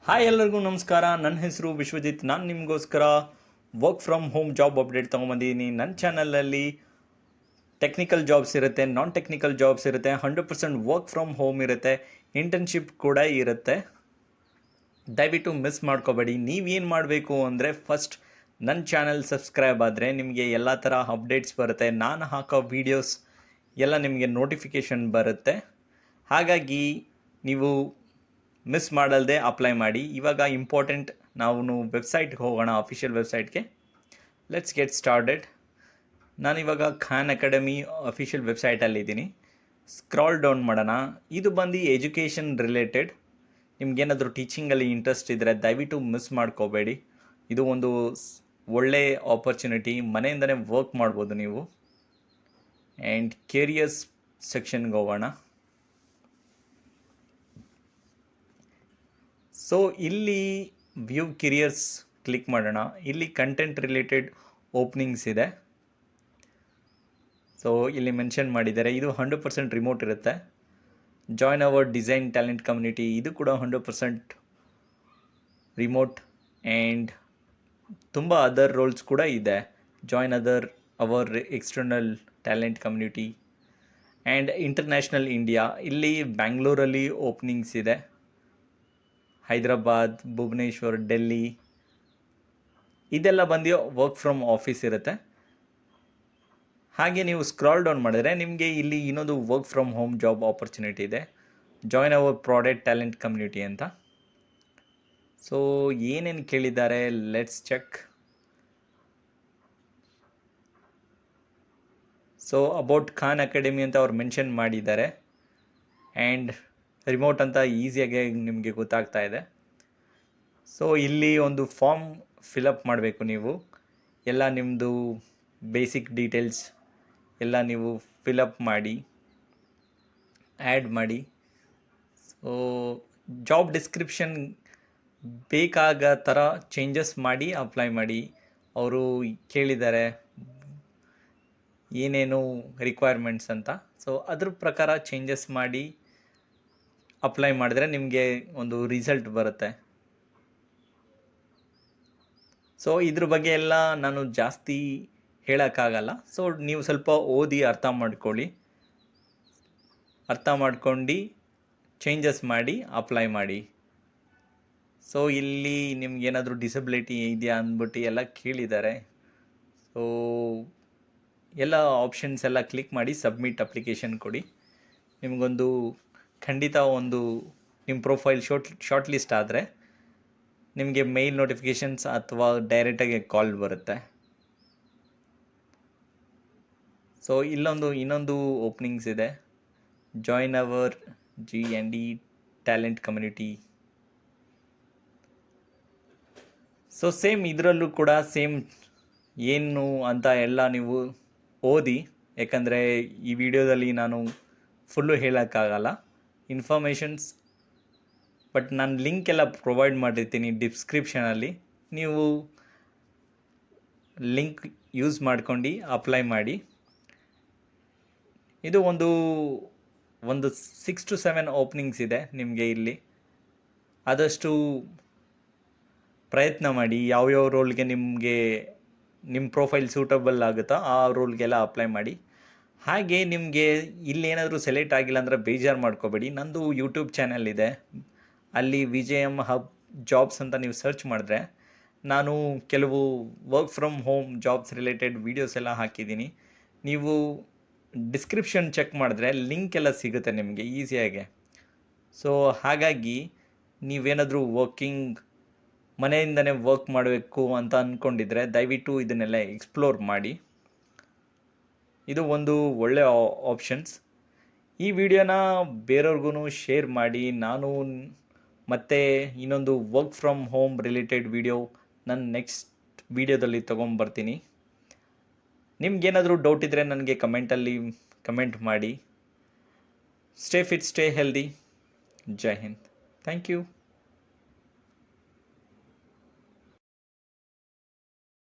Hi ಎಲ್ಲರಿಗೂ ನಮಸ್ಕಾರ. ನನ್ನ ಹೆಸರು ವಿಶ್ವಜಿತ್. ನಾನು ನಿಮಗೋಸ್ಕರ work from home job update ತೊಗೊಂಬಂದಿದ್ದೀನಿ. ನನ್ನ ಚಾನಲಲ್ಲಿ ಟೆಕ್ನಿಕಲ್ ಜಾಬ್ಸ್ ಇರುತ್ತೆ, ನಾನ್ ಟೆಕ್ನಿಕಲ್ ಜಾಬ್ಸ್ ಇರುತ್ತೆ, 100% ವರ್ಕ್ ಫ್ರಮ್ ಹೋಮ್ ಇರುತ್ತೆ, ಇಂಟರ್ನ್ಶಿಪ್ ಕೂಡ ಇರುತ್ತೆ. ದಯವಿಟ್ಟು ಮಿಸ್ ಮಾಡ್ಕೋಬೇಡಿ. ನೀವೇನು ಮಾಡಬೇಕು ಅಂದರೆ ಫಸ್ಟ್ ನನ್ನ ಚಾನಲ್ ಸಬ್ಸ್ಕ್ರೈಬ್ ಆದರೆ ನಿಮಗೆ ಎಲ್ಲ ಥರ ಅಪ್ಡೇಟ್ಸ್ ಬರುತ್ತೆ. ನಾನು ಹಾಕೋ ವೀಡಿಯೋಸ್ ಎಲ್ಲ ನಿಮಗೆ ನೋಟಿಫಿಕೇಷನ್ ಬರುತ್ತೆ. ಹಾಗಾಗಿ ನೀವು ಮಿಸ್ ಮಾಡಲ್ದೆ ಅಪ್ಲೈ ಮಾಡಿ. ಇವಾಗ ಇಂಪಾರ್ಟೆಂಟ್, ನಾವು ವೆಬ್ಸೈಟ್ಗೆ ಹೋಗೋಣ, ಅಫಿಷಿಯಲ್ ವೆಬ್ಸೈಟ್ಗೆ. Let's get started. ನಾನಿವಾಗ ಖಾನ್ ಅಕಾಡೆಮಿ ಅಫಿಷಿಯಲ್ ವೆಬ್ಸೈಟಲ್ಲಿದ್ದೀನಿ. ಸ್ಕ್ರಾಲ್ ಡೌನ್ ಮಾಡೋಣ. ಇದು ಬಂದು ಎಜುಕೇಷನ್ ರಿಲೇಟೆಡ್. ನಿಮ್ಗೇನಾದರೂ ಟೀಚಿಂಗಲ್ಲಿ ಇಂಟ್ರೆಸ್ಟ್ ಇದ್ದರೆ ದಯವಿಟ್ಟು ಮಿಸ್ ಮಾಡ್ಕೋಬೇಡಿ. ಇದು ಒಂದು ಒಳ್ಳೆ ಆಪರ್ಚುನಿಟಿ. ಮನೆಯಿಂದನೇ ವರ್ಕ್ ಮಾಡ್ಬೋದು ನೀವು. ಆ್ಯಂಡ್ ಕೆರಿಯರ್ಸ್ ಸೆಕ್ಷನ್ಗೆ ಹೋಗೋಣ. ಸೊ ಇಲ್ಲಿ ವ್ಯೂ ಕೆರಿಯರ್ಸ್ ಕ್ಲಿಕ್ ಮಾಡೋಣ. ಇಲ್ಲಿ ಕಂಟೆಂಟ್ ರಿಲೇಟೆಡ್ ಓಪನಿಂಗ್ಸ್ ಇದೆ. ಸೊ ಇಲ್ಲಿ ಮೆನ್ಷನ್ ಮಾಡಿದ್ದಾರೆ, ಇದು 100% ರಿಮೋಟ್ ಇರುತ್ತೆ. Join hour design talent community, ಇದು ಕೂಡ 100% ರಿಮೋಟ್. ಆ್ಯಂಡ್ ತುಂಬ ಅದರ್ ರೋಲ್ಸ್ ಕೂಡ ಇದೆ. Join hour external talent community and international India. ಇಲ್ಲಿ ಬ್ಯಾಂಗ್ಳೂರಲ್ಲಿ ಓಪನಿಂಗ್ಸ್ ಇದೆ. ಹೈದರಾಬಾದ್, ಭುವನೇಶ್ವರ್, ಡೆಲ್ಲಿ, ಇದೆಲ್ಲ ಬಂದು ವರ್ಕ್ ಫ್ರಮ್ ಆಫೀಸ್ ಇರುತ್ತೆ. ಹಾಗೆ ನೀವು ಸ್ಕ್ರಾಲ್ ಡೌನ್ ಮಾಡಿದ್ರೆ ನಿಮಗೆ ಇಲ್ಲಿ ಇನ್ನೊಂದು work from home job opportunity ಇದೆ, join our product talent community ಅಂತ. ಸೊ ಏನೇನು ಕೇಳಿದ್ದಾರೆ, let's check. So about Khan academy ಅಂತ ಅವ್ರು ಮೆನ್ಷನ್ ಮಾಡಿದ್ದಾರೆ. ಆ್ಯಂಡ್ ರಿಮೋಟ್ ಅಂತ ಈಸಿಯಾಗಿ ನಿಮಗೆ ಗೊತ್ತಾಗ್ತಾ ಇದೆ. ಸೊ ಇಲ್ಲಿ ಒಂದು ಫಾರ್ಮ್ ಫಿಲಪ್ ಮಾಡಬೇಕು ನೀವು. ಎಲ್ಲ ನಿಮ್ಮದು ಬೇಸಿಕ್ ಡೀಟೇಲ್ಸ್ ಎಲ್ಲ ನೀವು ಫಿಲಪ್ ಮಾಡಿ, ಆ್ಯಡ್ ಮಾಡಿ. ಸೊ ಜಾಬ್ ಡಿಸ್ಕ್ರಿಪ್ಷನ್ ಬೇಕಾಗ ಥರ ಚೇಂಜಸ್ ಮಾಡಿ ಅಪ್ಲೈ ಮಾಡಿ. ಅವರು ಕೇಳಿದ್ದಾರೆ ಏನೇನು ರಿಕ್ವೈರ್ಮೆಂಟ್ಸ್ ಅಂತ. ಸೊ ಅದ್ರ ಪ್ರಕಾರ ಚೇಂಜಸ್ ಮಾಡಿ ಅಪ್ಲೈ ಮಾಡಿದ್ರೆ ನಿಮಗೆ ಒಂದು ರಿಸಲ್ಟ್ ಬರುತ್ತೆ. ಸೊ ಇದ್ರ ಬಗ್ಗೆ ಎಲ್ಲ ನಾನು ಜಾಸ್ತಿ ಹೇಳೋಕ್ಕಾಗಲ್ಲ. ಸೊ ನೀವು ಸ್ವಲ್ಪ ಓದಿ ಅರ್ಥ ಮಾಡ್ಕೊಳ್ಳಿ. ಅರ್ಥ ಮಾಡ್ಕೊಂಡು ಚೇಂಜಸ್ ಮಾಡಿ ಅಪ್ಲೈ ಮಾಡಿ. ಸೊ ಇಲ್ಲಿ ನಿಮ್ಗೇನಾದರೂ ಡಿಸಬಿಲಿಟಿ ಇದೆಯಾ ಅಂದ್ಬಿಟ್ಟು ಎಲ್ಲ ಕೇಳಿದ್ದಾರೆ. ಸೊ ಎಲ್ಲ ಆಪ್ಷನ್ಸ್ ಎಲ್ಲ ಕ್ಲಿಕ್ ಮಾಡಿ ಸಬ್ಮಿಟ್ ಅಪ್ಲಿಕೇಶನ್ ಕೊಡಿ. ನಿಮಗೊಂದು ಖಂಡಿತ ಒಂದು ನಿಮ್ಮ ಪ್ರೊಫೈಲ್ ಶಾರ್ಟ್ ಲಿಸ್ಟ್ ಆದರೆ ನಿಮಗೆ ಮೇಲ್ ನೋಟಿಫಿಕೇಷನ್ಸ್ ಅಥವಾ ಡೈರೆಕ್ಟಾಗಿ ಕಾಲ್ ಬರುತ್ತೆ. ಸೊ ಇನ್ನೊಂದು ಓಪನಿಂಗ್ಸ್ ಇದೆ, join hour G&E talent community. So same ಇದರಲ್ಲೂ ಕೂಡ ಸೇಮ್ ಏನು ಅಂತ ಎಲ್ಲ ನೀವು ಓದಿ. ಯಾಕಂದರೆ ಈ ವಿಡಿಯೋದಲ್ಲಿ ನಾನು ಫುಲ್ಲು ಹೇಳೋಕ್ಕಾಗಲ್ಲ ಇನ್ಫಾರ್ಮೇಷನ್ಸ್. ಬಟ್ ನಾನು ಲಿಂಕ್ ಎಲ್ಲ ಪ್ರೊವೈಡ್ ಮಾಡಿರ್ತೀನಿ ಡಿಸ್ಕ್ರಿಪ್ಷನಲ್ಲಿ. ನೀವು ಲಿಂಕ್ ಯೂಸ್ ಮಾಡ್ಕೊಂಡು ಅಪ್ಲೈ ಮಾಡಿ. ಇದು ಒಂದು 6 to 7 ಓಪನಿಂಗ್ಸ್ ಇದೆ ನಿಮಗೆ ಇಲ್ಲಿ. ಆದಷ್ಟು ಪ್ರಯತ್ನ ಮಾಡಿ ಯಾವ್ಯಾವ ರೋಲ್ಗೆ ನಿಮ್ಮ ಪ್ರೊಫೈಲ್ ಸೂಟಬಲ್ ಆಗುತ್ತೋ ಆ ರೋಲ್ಗೆಲ್ಲ ಅಪ್ಲೈ ಮಾಡಿ. ಹಾಗೆ ನಿಮಗೆ ಇಲ್ಲೇನಾದರೂ ಸೆಲೆಕ್ಟ್ ಆಗಿಲ್ಲ ಅಂದರೆ ಬೇಜಾರು ಮಾಡ್ಕೋಬೇಡಿ. ನಂದು ಯೂಟ್ಯೂಬ್ ಚಾನಲ್ ಇದೆ, ಅಲ್ಲಿ ವಿಜಯಂ ಹಬ್ ಜಾಬ್ಸ್ ಅಂತ ನೀವು ಸರ್ಚ್ ಮಾಡಿದ್ರೆ ನಾನು ಕೆಲವು work from home jobs related videos ಎಲ್ಲ ಹಾಕಿದ್ದೀನಿ. ನೀವು ಡಿಸ್ಕ್ರಿಪ್ಷನ್ ಚೆಕ್ ಮಾಡಿದ್ರೆ ಲಿಂಕ್ ಎಲ್ಲ ಸಿಗುತ್ತೆ ನಿಮಗೆ ಈಸಿಯಾಗೆ. ಸೊ ಹಾಗಾಗಿ ನೀವೇನಾದರೂ ಮನೆಯಿಂದನೇ ವರ್ಕ್ ಮಾಡಬೇಕು ಅಂತ ಅಂದ್ಕೊಂಡಿದ್ರೆ ದಯವಿಟ್ಟು ಇದನ್ನೆಲ್ಲ ಎಕ್ಸ್ಪ್ಲೋರ್ ಮಾಡಿ. ಇದು ಒಂದು ಒಳ್ಳೆಯ ಆಪ್ಷನ್ಸ್. ಈ ವಿಡಿಯೋನ ಬೇರೆಯವ್ರಿಗೂ ಶೇರ್ ಮಾಡಿ. ನಾನು ಮತ್ತೆ ಇನ್ನೊಂದು work from home related video ನನ್ನ ನೆಕ್ಸ್ಟ್ ವಿಡಿಯೋದಲ್ಲಿ ತೊಗೊಂಬರ್ತೀನಿ. ನಿಮ್ಗೇನಾದರೂ ಡೌಟ್ ಇದ್ದರೆ ನನಗೆ ಕಮೆಂಟ್ ಮಾಡಿ. Stay fit, stay healthy. ಜೈ ಹಿಂದ್. Thank you.